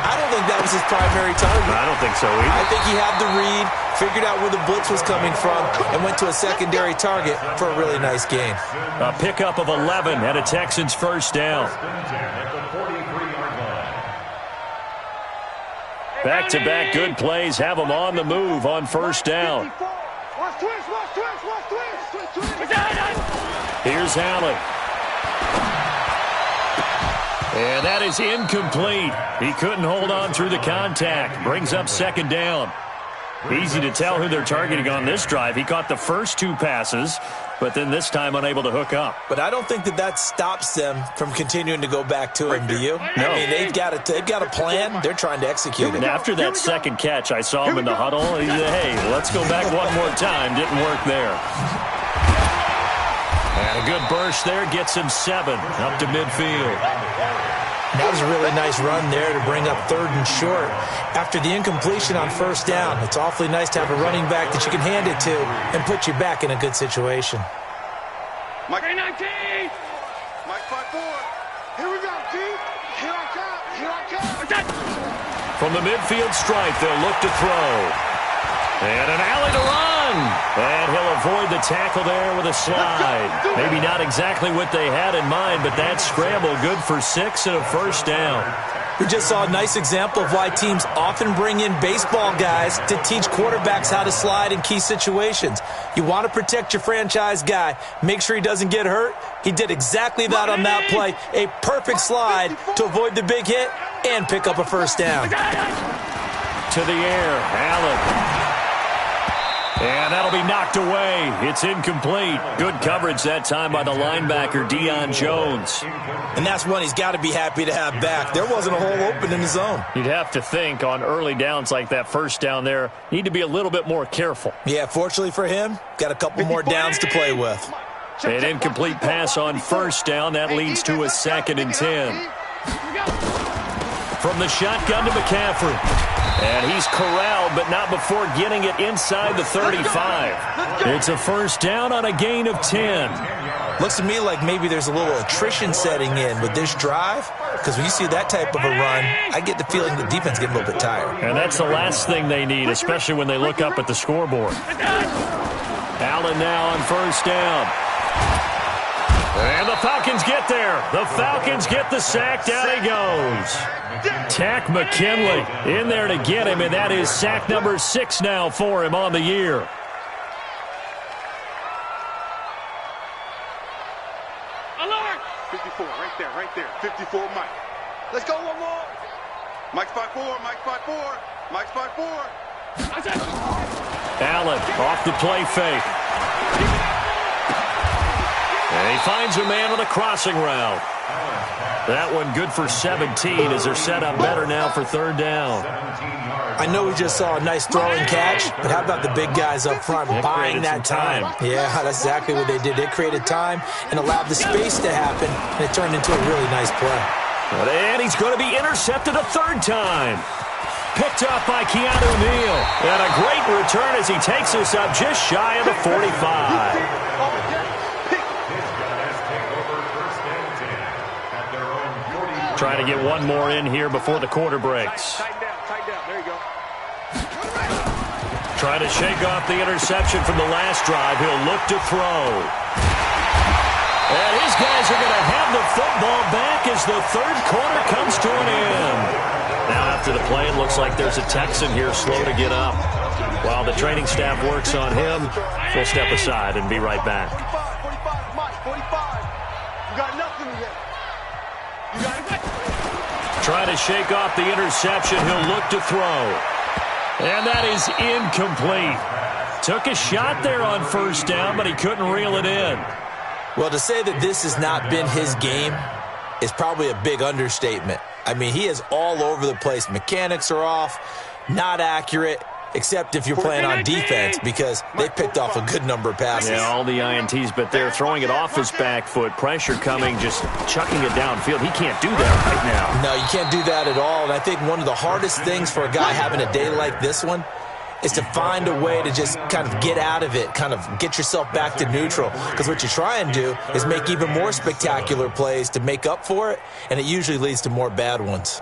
I don't think that was his primary target. I don't think so either. I think he had the read, figured out where the blitz was coming from, and went to a secondary target for a really nice gain. A pickup of 11 and a Texans first down. Back-to-back good plays have them on the move on first down. Here's Allen. And that is incomplete. He couldn't hold on through the contact. Brings up second down. Easy to tell who they're targeting on this drive. He caught the first 2 passes, but then this time unable to hook up. But I don't think that stops them from continuing to go back to him, do you? No. I mean, they've got a plan. They're trying to execute it. And after that second catch, I saw him in the huddle. He said, hey, let's go back one more time. Didn't work there. And a good burst there gets him 7 up to midfield. That was a really nice run there to bring up 3rd and short. After the incompletion on first down, it's awfully nice to have a running back that you can hand it to and put you back in a good situation. Mike 19. Mike 5-4. Here we go, T. Here I come. Here I come. From the midfield stripe, they'll look to throw. And an alley to run. And he'll avoid the tackle there with a slide. Maybe not exactly what they had in mind, but that scramble good for 6 and a first down. We just saw a nice example of why teams often bring in baseball guys to teach quarterbacks how to slide in key situations. You want to protect your franchise guy. Make sure he doesn't get hurt. He did exactly that on that play. A perfect slide to avoid the big hit and pick up a first down. To the air, Allen. And that'll be knocked away. It's incomplete. Good coverage that time by the linebacker, hdjones10's. And that's one he's got to be happy to have back. There wasn't a hole open in the zone. You'd have to think on early downs like that first down there, need to be a little bit more careful. Yeah, fortunately for him, got a couple more downs to play with. An incomplete pass on first down. That leads to a 2nd and 10. From the shotgun to McCaffrey. And he's corralled, but not before getting it inside the 35. It's a first down on a gain of 10. Looks to me like maybe there's a little attrition setting in with this drive, because when you see that type of a run, I get the feeling the defense getting a little bit tired. And that's the last thing they need, especially when they look up at the scoreboard. Allen now on first down. And the Falcons get there. The Falcons get the sack. Down he goes. Tack McKinley in there to get him, and that is sack number 6 now for him on the year. Alert! 54, right there. 54, Mike. Let's go one more. Mike's 5-4, Mike's 5-4, Mike's 5-4. Allen off the play fake. And he finds a man on a crossing route. That one good for 17 as they're set up better now for 3rd down. I know we just saw a nice throw and catch, but how about the big guys up front buying that time? Yeah, that's exactly what they did. They created time and allowed the space to happen, and it turned into a really nice play. And he's going to be intercepted a 3rd time. Picked up by Keanu Neal. And a great return as he takes us up just shy of the 45. Trying to get one more in here before the quarter breaks. Tighten down. There you go. Trying to shake off the interception from the last drive. He'll look to throw. And his guys are going to have the football back as the 3rd quarter comes to an end. Now after the play, it looks like there's a Texan here slow to get up. While the training staff works on him, we'll step aside and be right back. 45, Mike, 45. You got nothing yet. You got it. Trying to shake off the interception. He'll look to throw. And that is incomplete. Took a shot there on first down, but he couldn't reel it in. Well, to say that this has not been his game is probably a big understatement. I mean, he is all over the place. Mechanics are off, not accurate, except if you're playing on defense, because they picked off a good number of passes. Yeah, all the INTs, but they're throwing it off his back foot. Pressure coming, just chucking it downfield. He can't do that right now. No, you can't do that at all. And I think one of the hardest things for a guy having a day like this one is to find a way to just kind of get out of it, kind of get yourself back to neutral. Because what you try and do is make even more spectacular plays to make up for it, and it usually leads to more bad ones.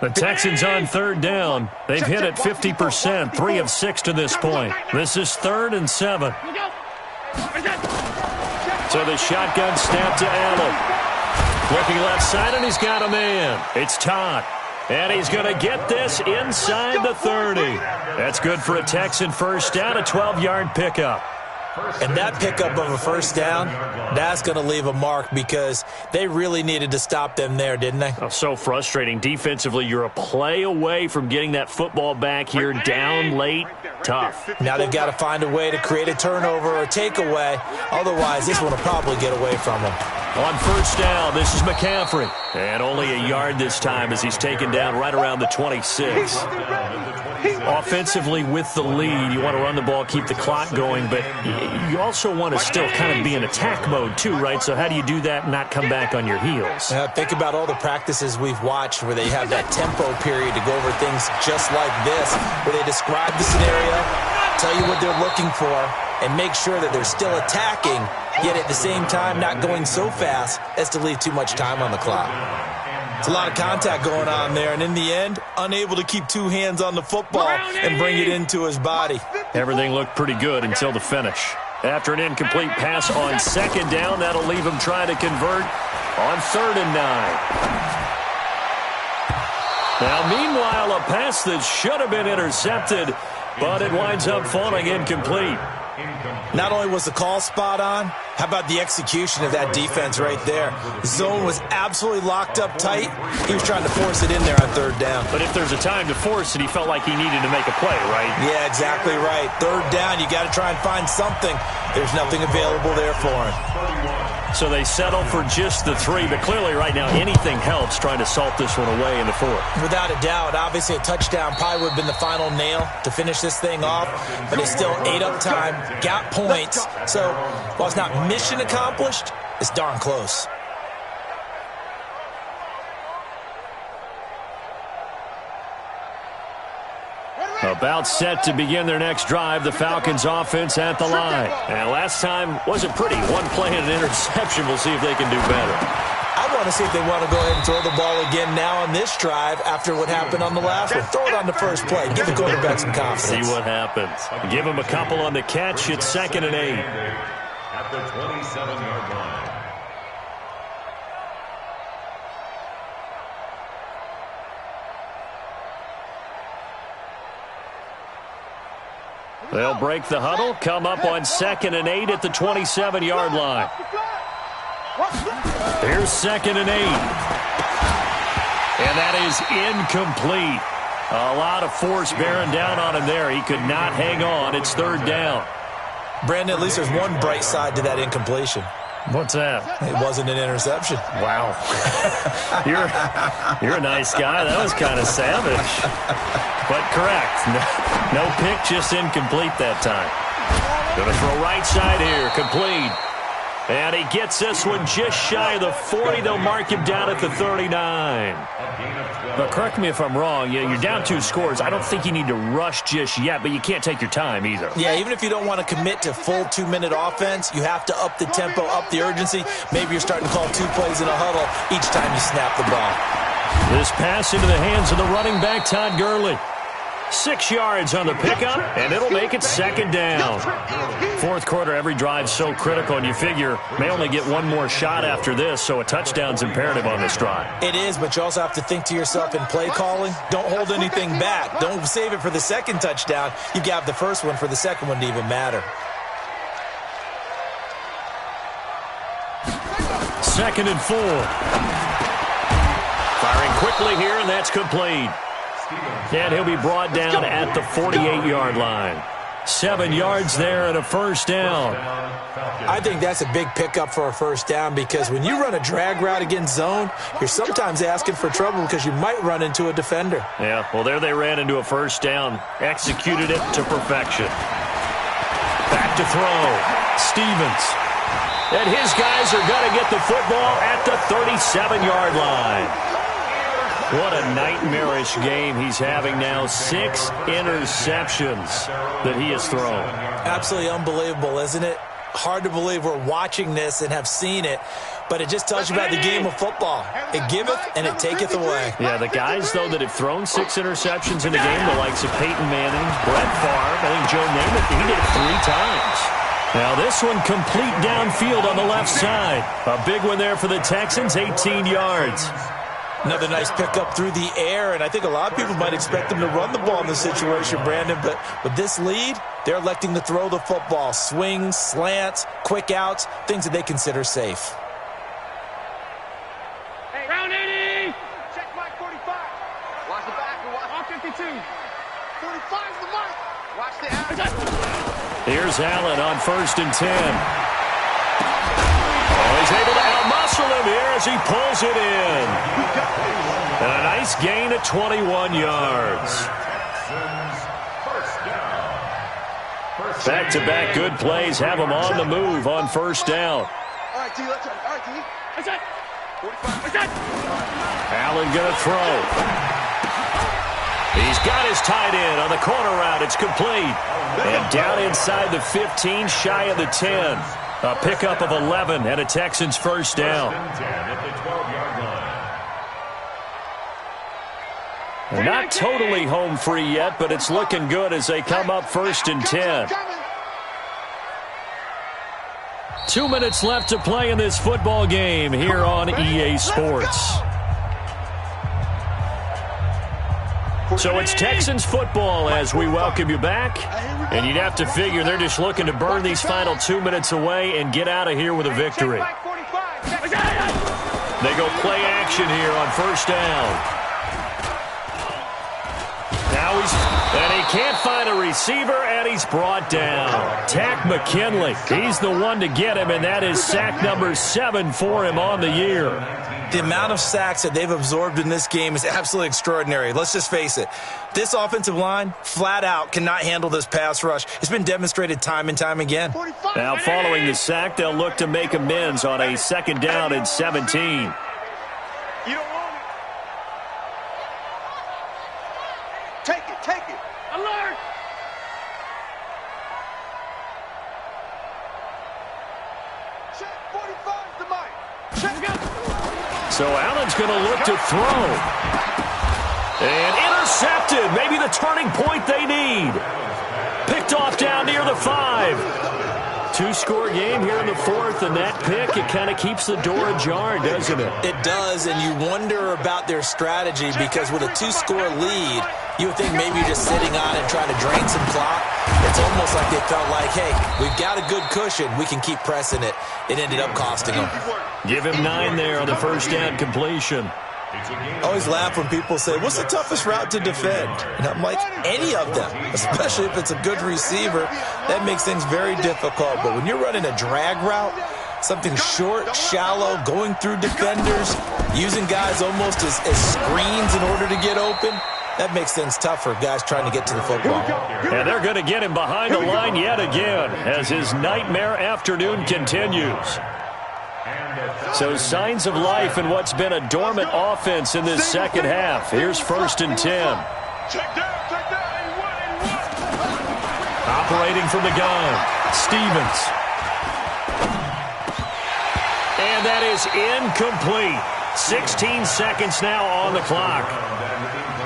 The Texans on third down. They've hit it 50%, 3 of 6 to this point. This is 3rd and 7. So the shotgun snap to Allen. Looking left side, and he's got a man. It's Todd. And he's going to get this inside the 30. That's good for a Texan first down, a 12-yard pickup. And that pickup of a first down, that's going to leave a mark because they really needed to stop them there, didn't they? Oh, so frustrating. Defensively, you're a play away from getting that football back here down late. Tough. Now they've got to find a way to create a turnover or a takeaway. Otherwise, this one will probably get away from them. On first down, this is McCaffrey. And only a yard this time as he's taken down right around the 26. Offensively with the lead, you want to run the ball, keep the clock going, but you also want to still kind of be in attack mode too, right? So how do you do that and not come back on your heels? Think about all the practices we've watched where they have that tempo period to go over things just like this, where they describe the scenario, tell you what they're looking for, and make sure that they're still attacking, yet at the same time not going so fast as to leave too much time on the clock. It's a lot of contact going on there, and in the end, unable to keep two hands on the football and bring it into his body. Everything looked pretty good until the finish. After an incomplete pass on second down, that'll leave him trying to convert on 3rd and 9. Now, meanwhile, a pass that should have been intercepted, but it winds up falling incomplete. Not only was the call spot on, how about the execution of that defense right there? Zone was absolutely locked up tight. He was trying to force it in there on 3rd down. But if there's a time to force it, he felt like he needed to make a play, right? Yeah, exactly right. 3rd down, you got to try and find something. There's nothing available there for him. So they settle for just the 3, but clearly right now anything helps trying to salt this one away in the 4th. Without a doubt, obviously a touchdown probably would have been the final nail to finish this thing off, but it's still ate up time, got points. So while it's not mission accomplished, it's darn close. About set to begin their next drive, the Falcons offense at the line. And last time wasn't pretty. One play and an interception. We'll see if they can do better. I want to see if they want to go ahead and throw the ball again now on this drive after what happened on the last one. Throw it on the first play. Give the quarterback some confidence. See what happens. Give him a couple on the catch. It's 2nd and 8. At the 27-yard line. They'll break the huddle, come up on 2nd and 8 at the 27-yard line. Here's 2nd and 8. And that is incomplete. A lot of force bearing down on him there. He could not hang on. It's 3rd down. Brandon, at least there's one bright side to that incompletion. What's that? It wasn't an interception. Wow. You're a nice guy. That was kind of savage. But correct. No pick, just incomplete that time. Going to throw right side here. Complete. And he gets this one just shy of the 40. They'll mark him down at the 39. But correct me if I'm wrong. You're down 2 scores. I don't think you need to rush just yet, but you can't take your time either. Yeah, even if you don't want to commit to full 2-minute offense, you have to up the tempo, up the urgency. Maybe you're starting to call 2 plays in a huddle each time you snap the ball. This pass into the hands of the running back, Todd Gurley. 6 yards on the pickup, and it'll make it 2nd down. 4th quarter, every drive so critical, and you figure may only get one more shot after this, so a touchdown's imperative on this drive. It is, but you also have to think to yourself in play calling, don't hold anything back. Don't save it for the 2nd touchdown. You got the first one for the 2nd one to even matter. 2nd and 4. Firing quickly here, and that's complete. And he'll be brought down at the 48-yard line. 7 yards there and a first down. I think that's a big pickup for a first down because when you run a drag route against zone, you're sometimes asking for trouble because you might run into a defender. Yeah, well, there they ran into a first down. Executed it to perfection. Back to throw. Stevens. And his guys are going to get the football at the 37-yard line. What a nightmarish game he's having now. 6 interceptions that he has thrown. Absolutely unbelievable, isn't it? Hard to believe we're watching this and have seen it, but it just tells you about the game of football. It giveth and it taketh away. Yeah, the guys, though, that have thrown 6 interceptions in a game, the likes of Peyton Manning, Brett Favre, I think Joe Namath, he did it 3 times. Now this one complete downfield on the left side. A big one there for the Texans, 18 yards. Another nice pickup through the air, and I think a lot of people might expect them to run the ball in this situation, Brandon, but with this lead, they're electing to throw the football. Swings, slants, quick outs, things that they consider safe. Hey, round 80! Check Mike 45. Watch the back, watch all 52. 45 is the mark. Watch the out. Here's Allen on 1st and 10. Oh, he's able to outmuscle him here as he pulls it in. And a nice gain at 21 yards. Back-to-back good plays have him on the move on 1st down. All right, T, let's go. All right, T. That's it. 45. That's it. Allen going to throw. He's got his tight end on the corner route. It's complete. And down inside the 15, shy of the 10. A pickup of 11 and a Texans 1st down. Not totally home free yet, but it's looking good as they come up 1st and 10. 2 minutes left to play in this football game here on EA Sports. So it's Texans football as we welcome you back. And you'd have to figure they're just looking to burn these final 2 minutes away and get out of here with a victory. They go play action here on 1st down. Now and he can't find a receiver, and he's brought down. Tack McKinley, he's the one to get him, and that is sack number 7 for him on the year. The amount of sacks that they've absorbed in this game is absolutely extraordinary. Let's just face it. This offensive line, flat out, cannot handle this pass rush. It's been demonstrated time and time again. Now, following the sack, they'll look to make amends on a 2nd down and 17. You don't want it. Take it, take it. Alert! Check 45 to Mike. Check. So Allen's going to look to throw. And intercepted. Maybe the turning point they need. Picked off down near the 5. 2-score game here in the 4th, and that pick, it kind of keeps the door ajar, doesn't it? It does, and you wonder about their strategy because with a 2-score lead, you would think maybe you're just sitting on it trying to drain some clock. It's almost like they felt like, hey, we've got a good cushion. We can keep pressing it. It ended up costing them. Give him 9 there on the 1st down completion. I always laugh when people say, what's the toughest route to defend? And I'm like, any of them, especially if it's a good receiver. That makes things very difficult. But when you're running a drag route, something short, shallow, going through defenders, using guys almost as screens in order to get open, that makes things tough for guys trying to get to the football. And they're going to get him behind the line yet again as his nightmare afternoon continues. So signs of life in what's been a dormant offense in this 2nd half. Here's 1st and 10. Check down, Operating from the gun, Stevens. And that is incomplete. 16 seconds now on the clock.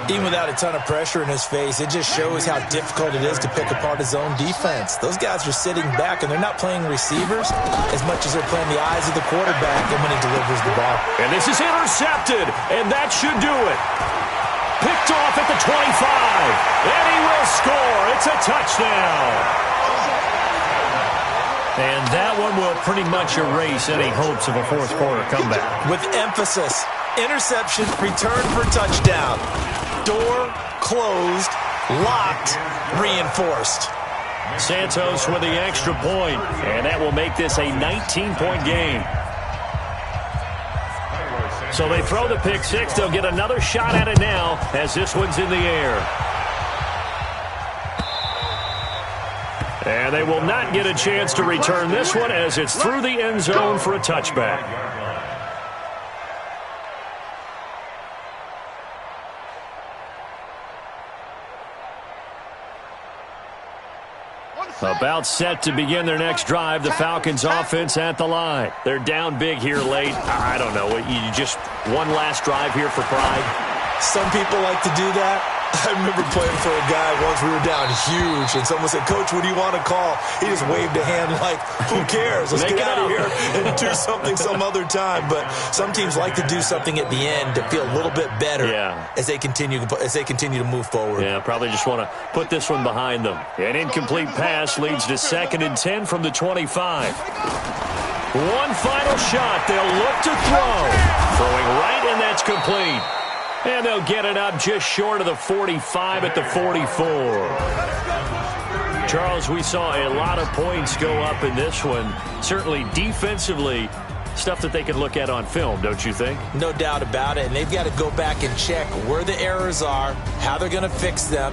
Even without a ton of pressure in his face, it just shows how difficult it is to pick apart his own defense. Those guys are sitting back, and they're not playing receivers as much as they're playing the eyes of the quarterback and when he delivers the ball. And this is intercepted, and that should do it. Picked off at the 25, and he will score. It's a touchdown. And that one will pretty much erase any hopes of a 4th quarter comeback. With emphasis, interception, return for touchdown. Door closed, locked, reinforced. Santos with the extra point, and that will make this a 19-point game. So they throw the pick 6. They'll get another shot at it now as this one's in the air. And they will not get a chance to return this one as it's through the end zone for a touchback. About set to begin their next drive, the Falcons offense at the line. They're down big here late. I don't know. You just one last drive here for pride? Some people like to do that. I remember playing for a guy once. We were down huge, and someone said, "Coach, what do you want to call?" He just waved a hand like, "Who cares? Let's get out of here and do something some other time." But some teams like to do something at the end to feel a little bit better as they continue to move forward. Yeah, probably just want to put this one behind them. An incomplete pass leads to 2nd and 10 from the 25. One final shot. They'll look to throw. Throwing right, and that's complete. And they'll get it up just short of the 45 at the 44. Charles, we saw a lot of points go up in this one. Certainly defensively, stuff that they could look at on film, don't you think? No doubt about it. And they've got to go back and check where the errors are, how they're going to fix them,